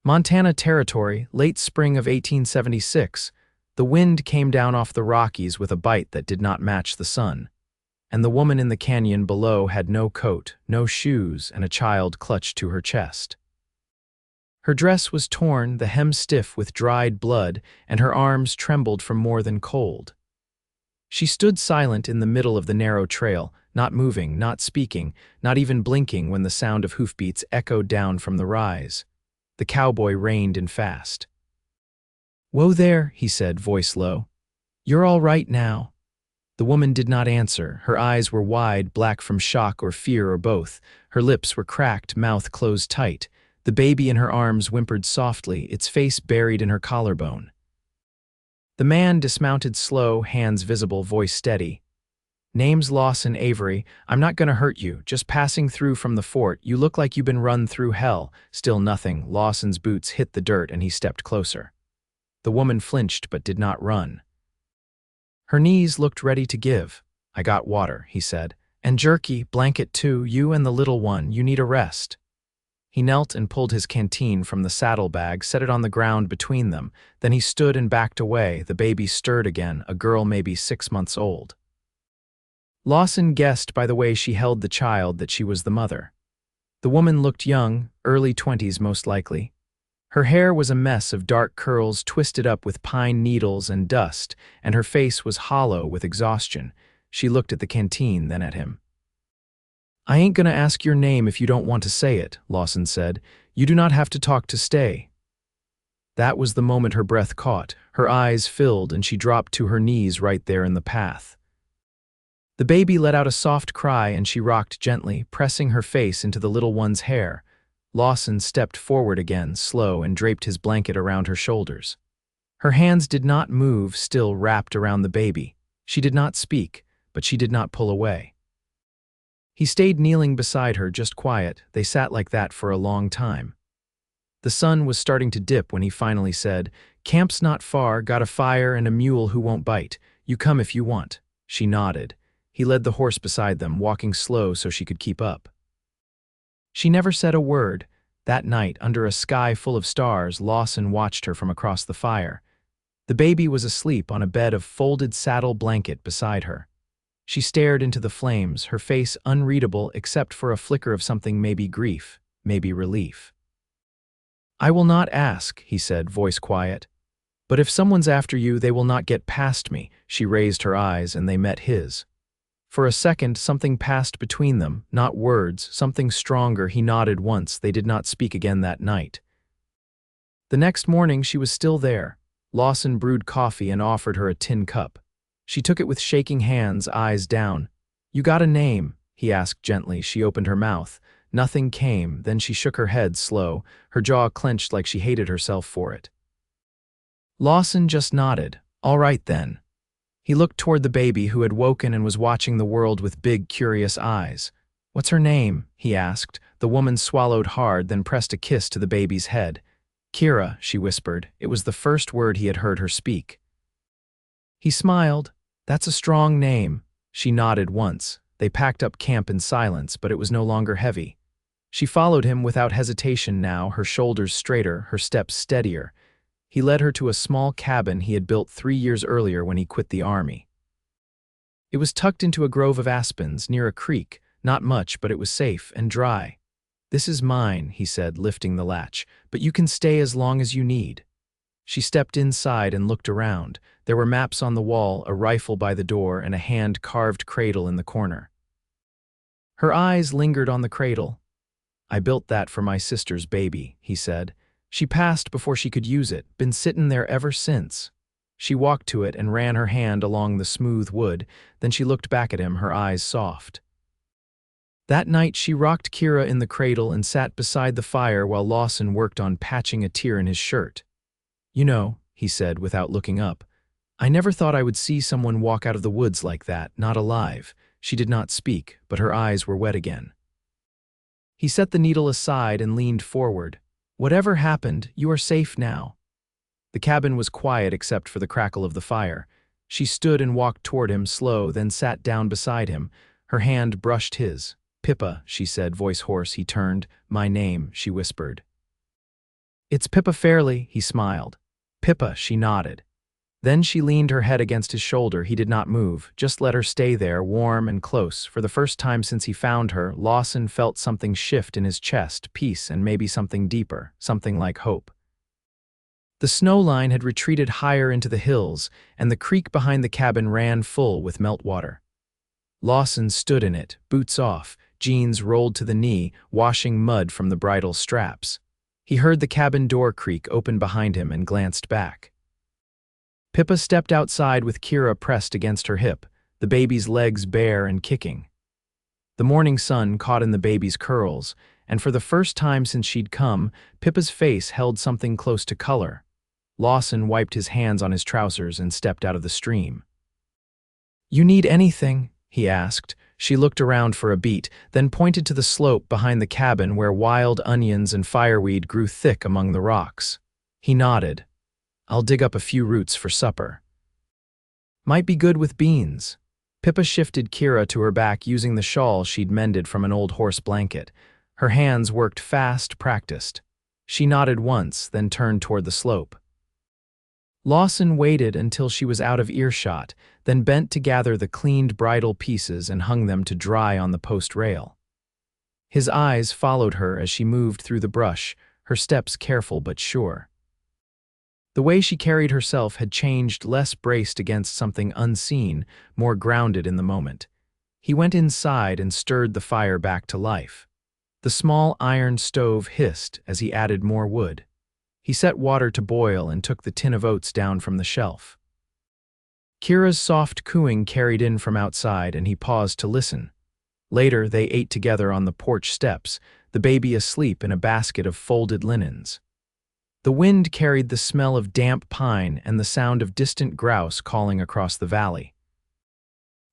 Montana Territory, late spring of 1876. The wind came down off the Rockies with a bite that did not match the sun. And the woman in the canyon below had no coat, no shoes, and a child clutched to her chest. Her dress was torn, the hem stiff with dried blood, and her arms trembled from more than cold. She stood silent in the middle of the narrow trail, not moving, not speaking, not even blinking when the sound of hoofbeats echoed down from the rise. The cowboy reined in fast. "Whoa there," he said, voice low. "You're all right now." The woman did not answer. Her eyes were wide, black from shock or fear or both. Her lips were cracked, mouth closed tight. The baby in her arms whimpered softly, its face buried in her collarbone. The man dismounted slow, hands visible, voice steady. "Name's Lawson, Avery. I'm not gonna hurt you, just passing through from the fort. You look like you've been run through hell." Still nothing. Lawson's boots hit the dirt and he stepped closer. The woman flinched but did not run. Her knees looked ready to give. "I got water," he said. "And jerky, blanket too. You and the little one, you need a rest." He knelt and pulled his canteen from the saddlebag, set it on the ground between them. Then he stood and backed away. The baby stirred again, a girl maybe 6 months old. Lawson guessed by the way she held the child that she was the mother. The woman looked young, early 20s most likely. Her hair was a mess of dark curls twisted up with pine needles and dust, and her face was hollow with exhaustion. She looked at the canteen, then at him. "I ain't gonna ask your name if you don't want to say it," Lawson said. "You do not have to talk to stay." That was the moment her breath caught. Her eyes filled and she dropped to her knees right there in the path. The baby let out a soft cry and she rocked gently, pressing her face into the little one's hair. Lawson stepped forward again, slow, and draped his blanket around her shoulders. Her hands did not move, still wrapped around the baby. She did not speak, but she did not pull away. He stayed kneeling beside her, just quiet. They sat like that for a long time. The sun was starting to dip when he finally said, "Camp's not far, got a fire and a mule who won't bite. You come if you want." She nodded. He led the horse beside them, walking slow so she could keep up. She never said a word. That night, under a sky full of stars, Lawson watched her from across the fire. The baby was asleep on a bed of folded saddle blanket beside her. She stared into the flames, her face unreadable except for a flicker of something, maybe grief, maybe relief. "I will not ask," he said, voice quiet. "But if someone's after you, they will not get past me." She raised her eyes and they met his. For a second, something passed between them, not words, something stronger. He nodded once. They did not speak again that night. The next morning, she was still there. Lawson brewed coffee and offered her a tin cup. She took it with shaking hands, eyes down. "You got a name?" he asked gently. She opened her mouth. Nothing came. Then she shook her head, slow, her jaw clenched like she hated herself for it. Lawson just nodded. "All right then." He looked toward the baby who had woken and was watching the world with big, curious eyes. "What's her name?" he asked. The woman swallowed hard, then pressed a kiss to the baby's head. "Kira," she whispered. It was the first word he had heard her speak. He smiled. "That's a strong name." She nodded once. They packed up camp in silence, but it was no longer heavy. She followed him without hesitation now, her shoulders straighter, her steps steadier. He led her to a small cabin he had built 3 years earlier when he quit the army. It was tucked into a grove of aspens, near a creek, not much, but it was safe and dry. "This is mine," he said, lifting the latch, "but you can stay as long as you need." She stepped inside and looked around. There were maps on the wall, a rifle by the door, and a hand-carved cradle in the corner. Her eyes lingered on the cradle. "I built that for my sister's baby," he said. "She passed before she could use it, been sittin' there ever since." She walked to it and ran her hand along the smooth wood, then she looked back at him, her eyes soft. That night she rocked Kira in the cradle and sat beside the fire while Lawson worked on patching a tear in his shirt. "You know," he said without looking up, "I never thought I would see someone walk out of the woods like that, not alive." She did not speak, but her eyes were wet again. He set the needle aside and leaned forward. "Whatever happened, you are safe now." The cabin was quiet except for the crackle of the fire. She stood and walked toward him, slow, then sat down beside him. Her hand brushed his. "Pippa," she said, voice hoarse. He turned. "My name," she whispered. "It's Pippa Fairley," he smiled. "Pippa," she nodded. Then she leaned her head against his shoulder. He did not move, just let her stay there, warm and close. For the first time since he found her, Lawson felt something shift in his chest, peace and maybe something deeper, something like hope. The snow line had retreated higher into the hills, and the creek behind the cabin ran full with meltwater. Lawson stood in it, boots off, jeans rolled to the knee, washing mud from the bridle straps. He heard the cabin door creak open behind him and glanced back. Pippa stepped outside with Kira pressed against her hip, the baby's legs bare and kicking. The morning sun caught in the baby's curls, and for the first time since she'd come, Pippa's face held something close to color. Lawson wiped his hands on his trousers and stepped out of the stream. "You need anything?" he asked. She looked around for a beat, then pointed to the slope behind the cabin where wild onions and fireweed grew thick among the rocks. He nodded. "I'll dig up a few roots for supper." "Might be good with beans." Pippa shifted Kira to her back using the shawl she'd mended from an old horse blanket. Her hands worked fast, practiced. She nodded once, then turned toward the slope. Lawson waited until she was out of earshot, then bent to gather the cleaned bridle pieces and hung them to dry on the post rail. His eyes followed her as she moved through the brush, her steps careful but sure. The way she carried herself had changed, less braced against something unseen, more grounded in the moment. He went inside and stirred the fire back to life. The small iron stove hissed as he added more wood. He set water to boil and took the tin of oats down from the shelf. Kira's soft cooing carried in from outside, and he paused to listen. Later, they ate together on the porch steps, the baby asleep in a basket of folded linens. The wind carried the smell of damp pine and the sound of distant grouse calling across the valley.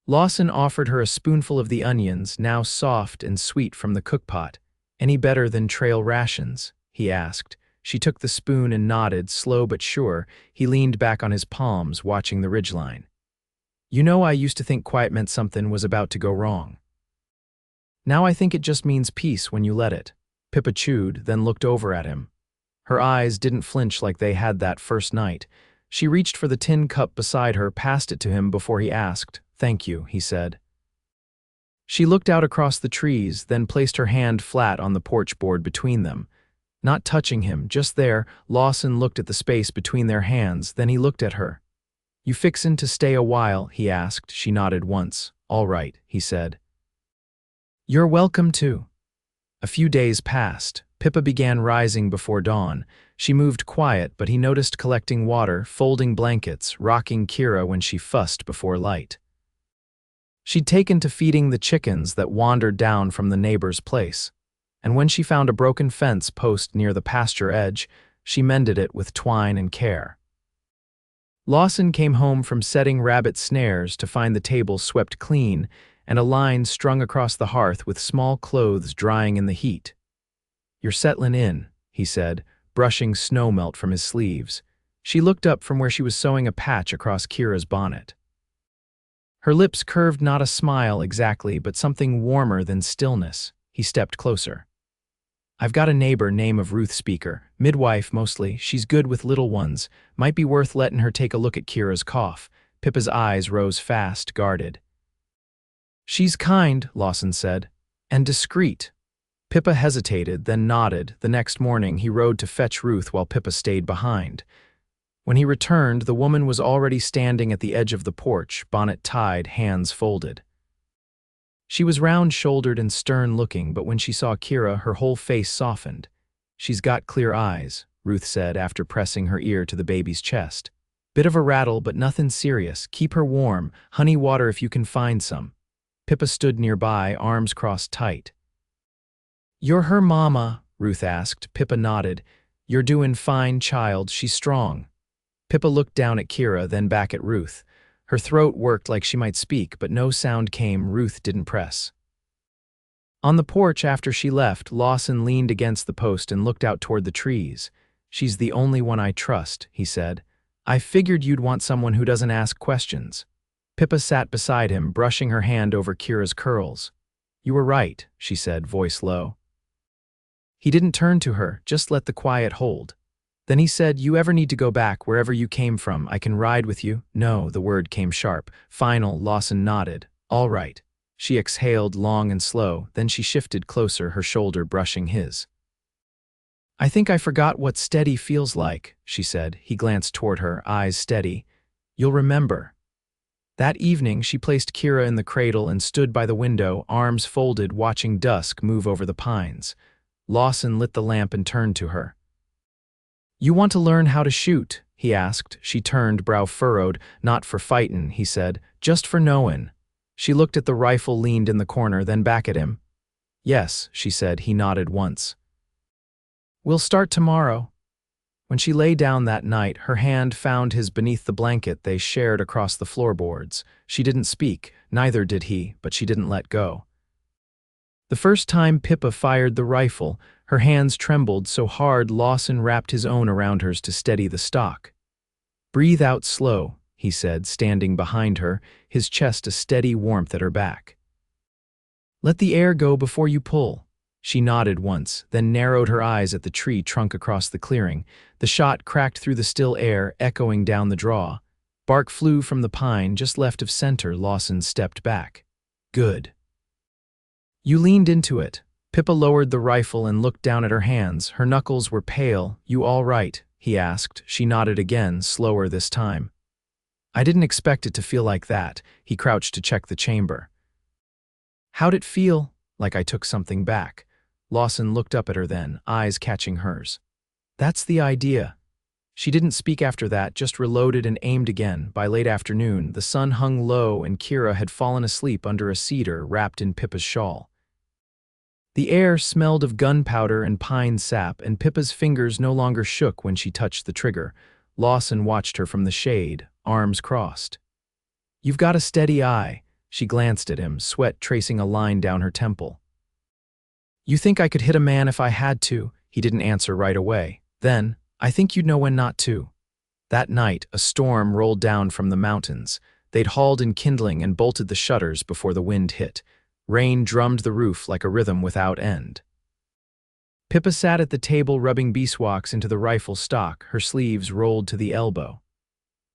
Lawson offered her a spoonful of the onions, now soft and sweet from the cookpot. "Any better than trail rations?" he asked. She took the spoon and nodded, slow but sure. He leaned back on his palms, watching the ridgeline. "You know, I used to think quiet meant something was about to go wrong. Now I think it just means peace when you let it." Pippa chewed, then looked over at him. Her eyes didn't flinch like they had that first night. She reached for the tin cup beside her, passed it to him before he asked. "Thank you," he said. She looked out across the trees, then placed her hand flat on the porch board between them. Not touching him, just there, Lawson looked at the space between their hands, then he looked at her. "You fixin' to stay a while?" he asked. She nodded once. "All right," he said. "You're welcome to." A few days passed. Pippa began rising before dawn. She moved quiet, but he noticed collecting water, folding blankets, rocking Kira when she fussed before light. She'd taken to feeding the chickens that wandered down from the neighbor's place. And when she found a broken fence post near the pasture edge, she mended it with twine and care. Lawson came home from setting rabbit snares to find the table swept clean and a line strung across the hearth with small clothes drying in the heat. "You're settlin' in," he said, brushing snowmelt from his sleeves. She looked up from where she was sewing a patch across Kira's bonnet. Her lips curved, not a smile exactly, but something warmer than stillness. He stepped closer. "I've got a neighbor name of Ruth Speaker, midwife mostly. She's good with little ones. Might be worth letting her take a look at Kira's cough." Pippa's eyes rose fast, guarded. "She's kind," Lawson said, "and discreet." Pippa hesitated, then nodded. The next morning, he rode to fetch Ruth while Pippa stayed behind. When he returned, the woman was already standing at the edge of the porch, bonnet tied, hands folded. She was round-shouldered and stern-looking, but when she saw Kira, her whole face softened. "She's got clear eyes," Ruth said after pressing her ear to the baby's chest. "Bit of a rattle, but nothing serious. Keep her warm. Honey water if you can find some." Pippa stood nearby, arms crossed tight. "You're her mama?" Ruth asked. Pippa nodded. "You're doing fine, child. She's strong." Pippa looked down at Kira, then back at Ruth. Her throat worked like she might speak, but no sound came. Ruth didn't press. On the porch after she left, Lawson leaned against the post and looked out toward the trees. "She's the only one I trust," he said. "I figured you'd want someone who doesn't ask questions." Pippa sat beside him, brushing her hand over Kira's curls. "You were right," she said, voice low. He didn't turn to her, just let the quiet hold. Then he said, "You ever need to go back wherever you came from, I can ride with you." No, the word came sharp. Final, Lawson nodded. All right. She exhaled long and slow, then she shifted closer, her shoulder brushing his. "I think I forgot what steady feels like," she said. He glanced toward her, eyes steady. "You'll remember." That evening, she placed Kira in the cradle and stood by the window, arms folded, watching dusk move over the pines. Lawson lit the lamp and turned to her. "You want to learn how to shoot?" he asked. She turned, brow furrowed. "Not for fightin'," he said, "just for knowin'." She looked at the rifle leaned in the corner, then back at him. "Yes," she said. He nodded once. "We'll start tomorrow." When she lay down that night, her hand found his beneath the blanket they shared across the floorboards. She didn't speak, neither did he, but she didn't let go. The first time Pippa fired the rifle, her hands trembled so hard Lawson wrapped his own around hers to steady the stock. "Breathe out slow," he said, standing behind her, his chest a steady warmth at her back. "Let the air go before you pull." She nodded once, then narrowed her eyes at the tree trunk across the clearing. The shot cracked through the still air, echoing down the draw. Bark flew from the pine just left of center. Lawson stepped back. "Good." "You leaned into it." Pippa lowered the rifle and looked down at her hands. Her knuckles were pale. "You all right?" he asked. She nodded again, slower this time. "I didn't expect it to feel like that." He crouched to check the chamber. "How'd it feel?" "Like I took something back." Lawson looked up at her then, eyes catching hers. "That's the idea." She didn't speak after that, just reloaded and aimed again. By late afternoon, the sun hung low and Kira had fallen asleep under a cedar wrapped in Pippa's shawl. The air smelled of gunpowder and pine sap, and Pippa's fingers no longer shook when she touched the trigger. Lawson watched her from the shade, arms crossed. "You've got a steady eye." She glanced at him, sweat tracing a line down her temple. "You think I could hit a man if I had to?" He didn't answer right away. Then, "I think you'd know when not to." That night, a storm rolled down from the mountains. They'd hauled in kindling and bolted the shutters before the wind hit. Rain drummed the roof like a rhythm without end. Pippa sat at the table rubbing beeswax into the rifle stock, her sleeves rolled to the elbow.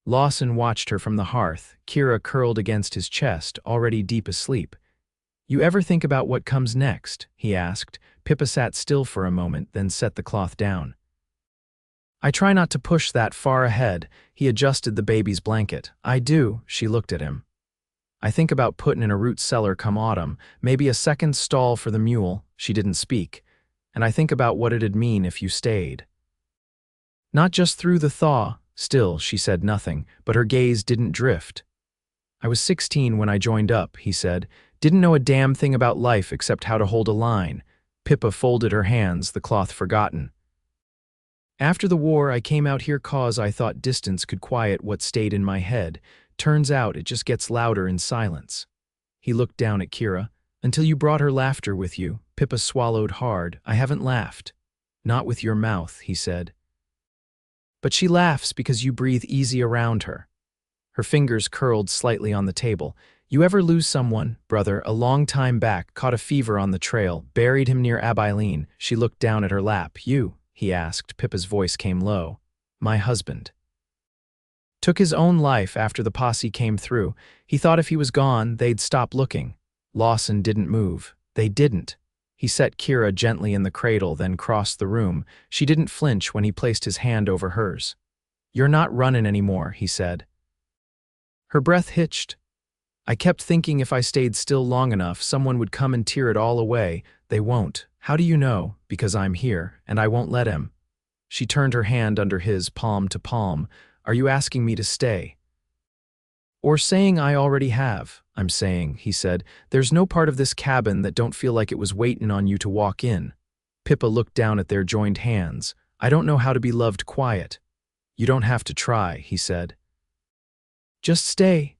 Lawson watched her from the hearth, Kira curled against his chest, already deep asleep. "You ever think about what comes next?" he asked. Pippa sat still for a moment, then set the cloth down. "I try not to push that far ahead." He adjusted the baby's blanket. "I do." She looked at him. "I think about putting in a root cellar come autumn, maybe a second stall for the mule." She didn't speak. "And I think about what it'd mean if you stayed. Not just through the thaw." Still, she said nothing, but her gaze didn't drift. "I was 16 when I joined up," he said. "Didn't know a damn thing about life except how to hold a line." Pippa folded her hands, the cloth forgotten. "After the war, I came out here 'cause I thought distance could quiet what stayed in my head. Turns out it just gets louder in silence." He looked down at Kira. "Until you brought her laughter with you." Pippa swallowed hard. "I haven't laughed." "Not with your mouth," he said. "But she laughs because you breathe easy around her." Her fingers curled slightly on the table. "You ever lose someone?" "Brother, a long time back, caught a fever on the trail, buried him near Abilene." She looked down at her lap. "You?" he asked. Pippa's voice came low. "My husband. Took his own life after the posse came through. He thought if he was gone, they'd stop looking." Lawson didn't move. "They didn't." He set Kira gently in the cradle, then crossed the room. She didn't flinch when he placed his hand over hers. "You're not running anymore," he said. Her breath hitched. "I kept thinking if I stayed still long enough, someone would come and tear it all away. They won't." "How do you know?" "Because I'm here, and I won't let him." She turned her hand under his, palm to palm. "Are you asking me to stay?" "Or saying I already have?" "I'm saying," he said, "there's no part of this cabin that don't feel like it was waiting on you to walk in." Pippa looked down at their joined hands. "I don't know how to be loved quiet." "You don't have to try," he said. "Just stay."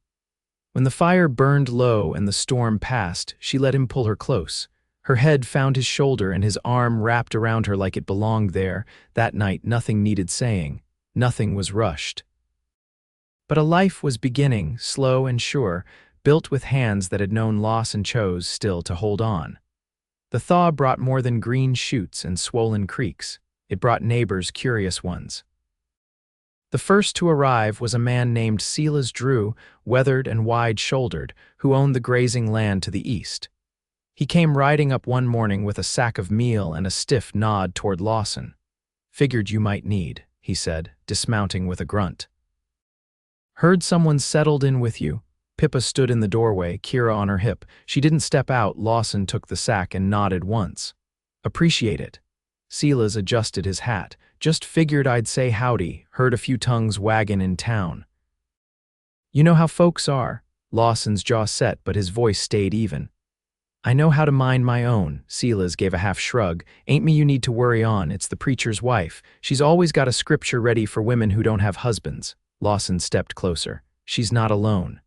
When the fire burned low and the storm passed, she let him pull her close. Her head found his shoulder and his arm wrapped around her like it belonged there. That night, nothing needed saying. Nothing was rushed. But a life was beginning, slow and sure, built with hands that had known loss and chose still to hold on. The thaw brought more than green shoots and swollen creeks. It brought neighbors, curious ones. The first to arrive was a man named Silas Drew, weathered and wide-shouldered, who owned the grazing land to the east. He came riding up one morning with a sack of meal and a stiff nod toward Lawson. "Figured you might need," he said, dismounting with a grunt. "Heard someone settled in with you." Pippa stood in the doorway, Kira on her hip. She didn't step out. Lawson took the sack and nodded once. "Appreciate it." Silas adjusted his hat. "Just figured I'd say howdy, heard a few tongues waggin' in town." "You know how folks are." Lawson's jaw set, but his voice stayed even. "I know how to mind my own." Silas gave a half shrug. "Ain't me you need to worry on, it's the preacher's wife. She's always got a scripture ready for women who don't have husbands." Lawson stepped closer. "She's not alone."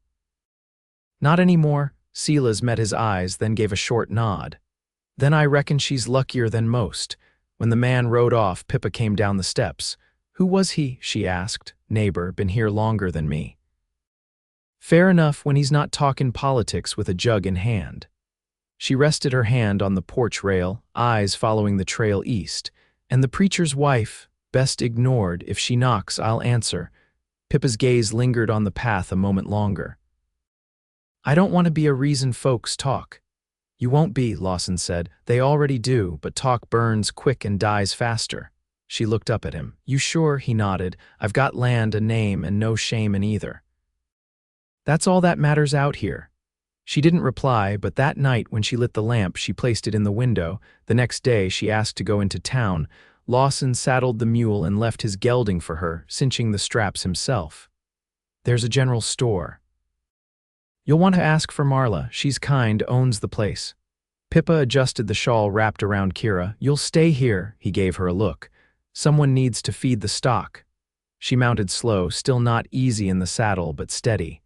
"Not anymore." Silas met his eyes, then gave a short nod. "Then I reckon she's luckier than most." When the man rode off, Pippa came down the steps. "Who was he?" she asked. "Neighbor, been here longer than me." "Fair enough when he's not talkin' politics with a jug in hand." She rested her hand on the porch rail, eyes following the trail east. "And the preacher's wife, best ignored. If she knocks, I'll answer." Pippa's gaze lingered on the path a moment longer. "I don't want to be a reason folks talk." "You won't be," Lawson said. "They already do, but talk burns quick and dies faster." She looked up at him. "You sure?" He nodded. "I've got land, a name, and no shame in either." "That's all that matters out here." She didn't reply, but that night when she lit the lamp, she placed it in the window. The next day, she asked to go into town. Lawson saddled the mule and left his gelding for her, cinching the straps himself. "There's a general store. You'll want to ask for Marla. She's kind, owns the place." Pippa adjusted the shawl wrapped around Kira. "You'll stay here," he gave her a look. "Someone needs to feed the stock." She mounted slow, still not easy in the saddle, but steady.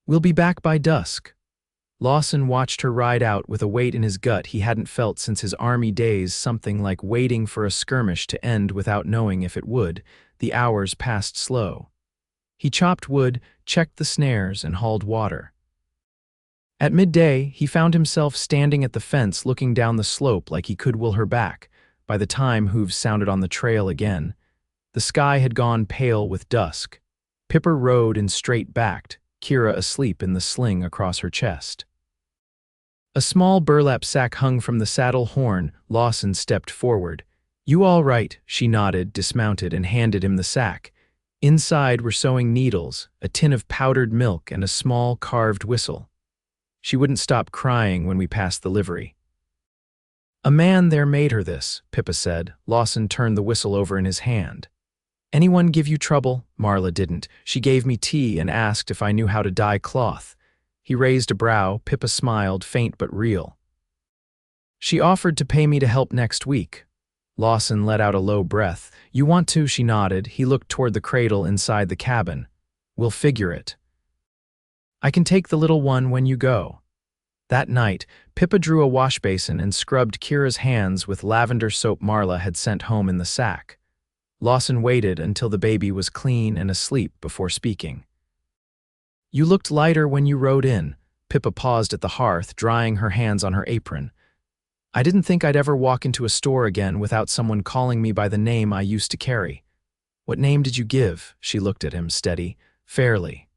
"We'll be back by dusk." Lawson watched her ride out with a weight in his gut he hadn't felt since his army days, something like waiting for a skirmish to end without knowing if it would. The hours passed slow. He chopped wood, checked the snares, and hauled water. At midday, he found himself standing at the fence looking down the slope like he could will her back. By the time hooves sounded on the trail again, the sky had gone pale with dusk. Pippa rode and straight-backed, Kira asleep in the sling across her chest. A small burlap sack hung from the saddle horn. Lawson stepped forward. "You all right?" She nodded, dismounted, and handed him the sack. Inside were sewing needles, a tin of powdered milk, and a small carved whistle. She wouldn't stop crying when we passed the livery. "A man there made her this," Pippa said. Lawson turned the whistle over in his hand. "Anyone give you trouble?" Marla didn't. "She gave me tea and asked if I knew how to dye cloth." He raised a brow. Pippa smiled, faint but real. "She offered to pay me to help next week." Lawson let out a low breath. "You want to?" She nodded. He looked toward the cradle inside the cabin. "We'll figure it. I can take the little one when you go." That night, Pippa drew a wash basin and scrubbed Kira's hands with lavender soap Marla had sent home in the sack. Lawson waited until the baby was clean and asleep before speaking. "You looked lighter when you rode in." Pippa paused at the hearth, drying her hands on her apron. "I didn't think I'd ever walk into a store again without someone calling me by the name I used to carry." "What name did you give?" She looked at him, steady. "Fairly."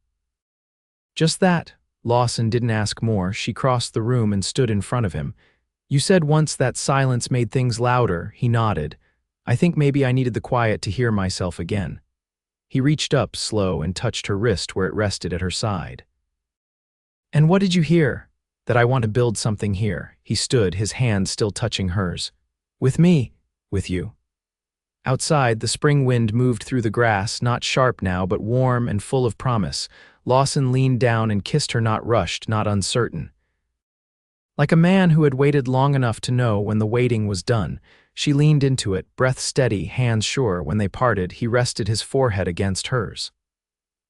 "Just that." Lawson didn't ask more. She crossed the room and stood in front of him. "You said once that silence made things louder." He nodded. "I think maybe I needed the quiet to hear myself again." He reached up, slow, and touched her wrist where it rested at her side. "And what did you hear?" "That I want to build something here." He stood, his hand still touching hers. "With me?" "With you." Outside, the spring wind moved through the grass, not sharp now, but warm and full of promise. Lawson leaned down and kissed her, not rushed, not uncertain. Like a man who had waited long enough to know when the waiting was done, she leaned into it, breath steady, hands sure. When they parted, he rested his forehead against hers.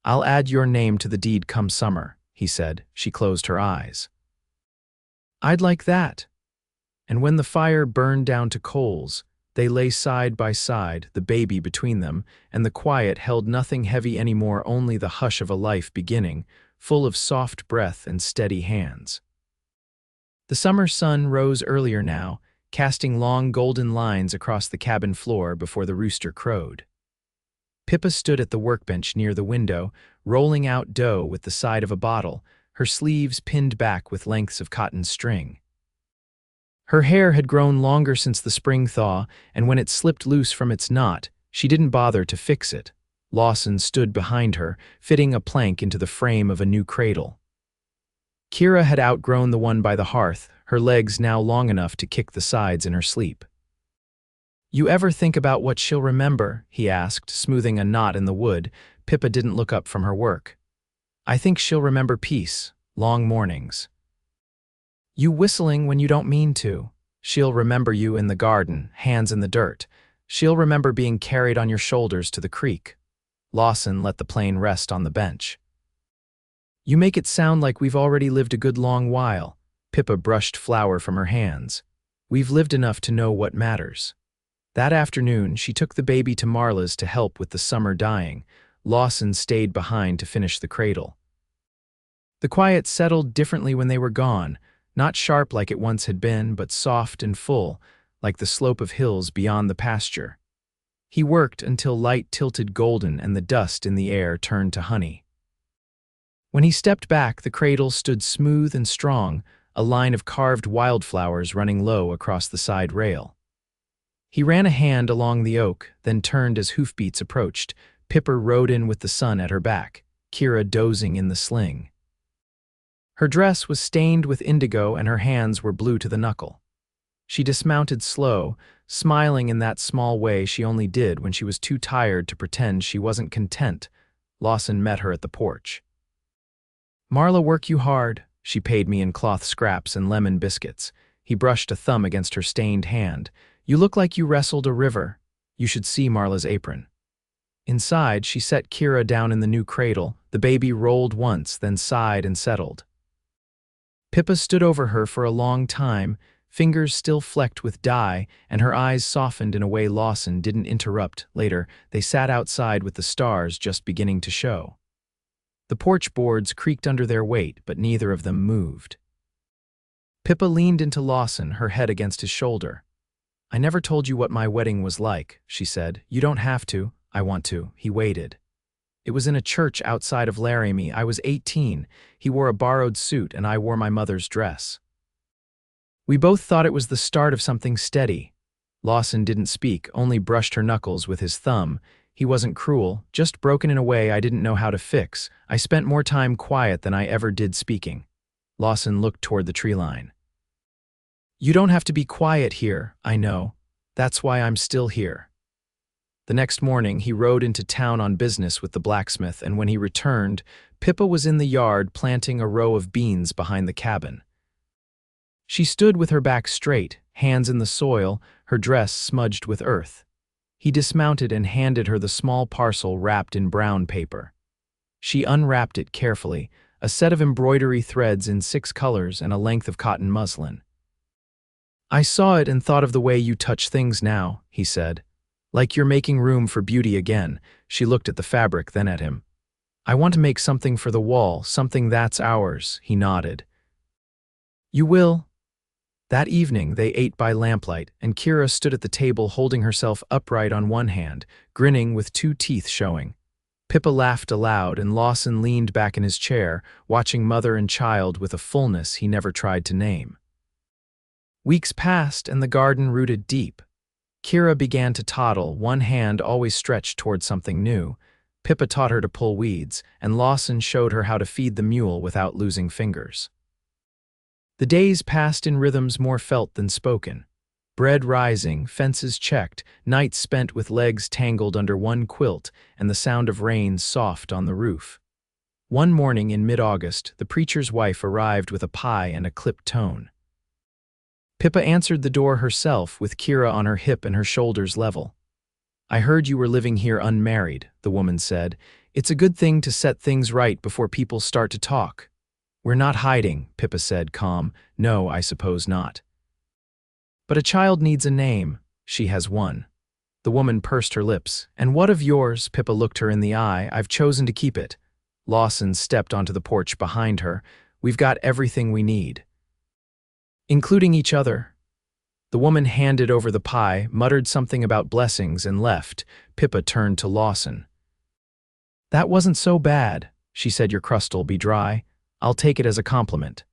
"I'll add your name to the deed come summer," he said. She closed her eyes. "I'd like that." And when the fire burned down to coals, they lay side by side, the baby between them, and the quiet held nothing heavy anymore, only the hush of a life beginning, full of soft breath and steady hands. The summer sun rose earlier now, casting long golden lines across the cabin floor before the rooster crowed. Pippa stood at the workbench near the window, rolling out dough with the side of a bottle, her sleeves pinned back with lengths of cotton string. Her hair had grown longer since the spring thaw, and when it slipped loose from its knot, she didn't bother to fix it. Lawson stood behind her, fitting a plank into the frame of a new cradle. Kira had outgrown the one by the hearth, her legs now long enough to kick the sides in her sleep. "You ever think about what she'll remember?" he asked, smoothing a knot in the wood. Pippa didn't look up from her work. "I think she'll remember peace, long mornings. You whistling when you don't mean to. She'll remember you in the garden, hands in the dirt. She'll remember being carried on your shoulders to the creek." Lawson let the plane rest on the bench. "You make it sound like we've already lived a good long while." Pippa brushed flour from her hands. "We've lived enough to know what matters." That afternoon, she took the baby to Marla's to help with the summer dyeing. Lawson stayed behind to finish the cradle. The quiet settled differently when they were gone, not sharp like it once had been, but soft and full, like the slope of hills beyond the pasture. He worked until light tilted golden and the dust in the air turned to honey. When he stepped back, the cradle stood smooth and strong, a line of carved wildflowers running low across the side rail. He ran a hand along the oak, then turned as hoofbeats approached. Pippa rode in with the sun at her back, Kira dozing in the sling. Her dress was stained with indigo and her hands were blue to the knuckle. She dismounted slow, smiling in that small way she only did when she was too tired to pretend she wasn't content. Lawson met her at the porch. "Marla work you hard." She paid me in cloth scraps and lemon biscuits. He brushed a thumb against her stained hand. "You look like you wrestled a river. You should see Marla's apron." Inside, she set Kira down in the new cradle. The baby rolled once, then sighed and settled. Pippa stood over her for a long time, fingers still flecked with dye, and her eyes softened in a way Lawson didn't interrupt. Later, they sat outside with the stars just beginning to show. The porch boards creaked under their weight, but neither of them moved. Pippa leaned into Lawson, her head against his shoulder. "I never told you what my wedding was like," she said. "You don't have to." "I want to." He waited. "It was in a church outside of Laramie. I was 18. He wore a borrowed suit, and I wore my mother's dress. We both thought it was the start of something steady." Lawson didn't speak, only brushed her knuckles with his thumb. He wasn't cruel, just broken in a way I didn't know how to fix. I spent more time quiet than I ever did speaking. Lawson looked toward the tree line. "You don't have to be quiet here, I know. That's why I'm still here." The next morning, he rode into town on business with the blacksmith, and when he returned, Pippa was in the yard planting a row of beans behind the cabin. She stood with her back straight, hands in the soil, her dress smudged with earth. He dismounted and handed her the small parcel wrapped in brown paper. She unwrapped it carefully, a set of embroidery threads in 6 colors and a length of cotton muslin. "I saw it and thought of the way you touch things now," he said. "Like you're making room for beauty again." She looked at the fabric, then at him. "I want to make something for the wall, something that's ours," he nodded. "You will?" That evening, they ate by lamplight, and Kira stood at the table holding herself upright on one hand, grinning with 2 teeth showing. Pippa laughed aloud, and Lawson leaned back in his chair, watching mother and child with a fullness he never tried to name. Weeks passed, and the garden rooted deep. Kira began to toddle, one hand always stretched toward something new. Pippa taught her to pull weeds, and Lawson showed her how to feed the mule without losing fingers. The days passed in rhythms more felt than spoken. Bread rising, fences checked, nights spent with legs tangled under one quilt, and the sound of rain soft on the roof. One morning in mid-August, the preacher's wife arrived with a pie and a clipped tone. Pippa answered the door herself, with Kira on her hip and her shoulders level. "I heard you were living here unmarried," the woman said. "It's a good thing to set things right before people start to talk." "We're not hiding," Pippa said, calm. "No, I suppose not." "But a child needs a name. She has one." The woman pursed her lips. "And what of yours?" Pippa looked her in the eye. "I've chosen to keep it." Lawson stepped onto the porch behind her. "We've got everything we need." "Including each other." The woman handed over the pie, muttered something about blessings, and left. Pippa turned to Lawson. "That wasn't so bad," she said. "Your crust'll be dry. I'll take it as a compliment."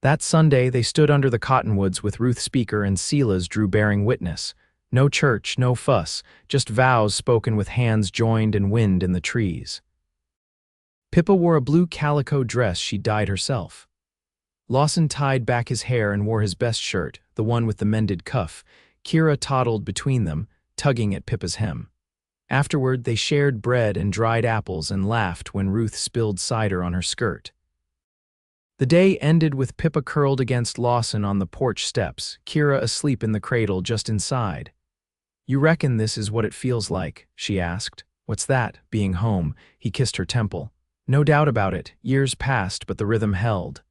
That Sunday, they stood under the cottonwoods with Ruth Speaker and Selah's Drew bearing witness. No church, no fuss, just vows spoken with hands joined and wind in the trees. Pippa wore a blue calico dress she'd dyed herself. Lawson tied back his hair and wore his best shirt, the one with the mended cuff. Kira toddled between them, tugging at Pippa's hem. Afterward, they shared bread and dried apples and laughed when Ruth spilled cider on her skirt. The day ended with Pippa curled against Lawson on the porch steps, Kira asleep in the cradle just inside. "You reckon this is what it feels like?" she asked. "What's that, being home?" He kissed her temple. "No doubt about it. Years passed, but the rhythm held."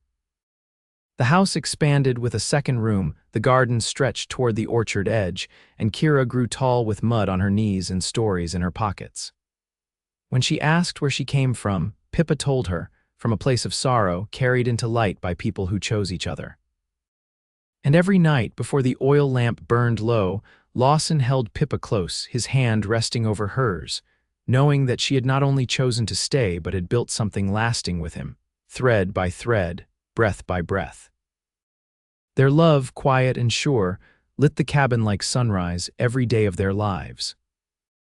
The house expanded with a second room, the garden stretched toward the orchard edge, and Kira grew tall with mud on her knees and stories in her pockets. When she asked where she came from, Pippa told her, from a place of sorrow carried into light by people who chose each other. And every night, before the oil lamp burned low, Lawson held Pippa close, his hand resting over hers, knowing that she had not only chosen to stay but had built something lasting with him, thread by thread, breath by breath. Their love, quiet and sure, lit the cabin like sunrise every day of their lives.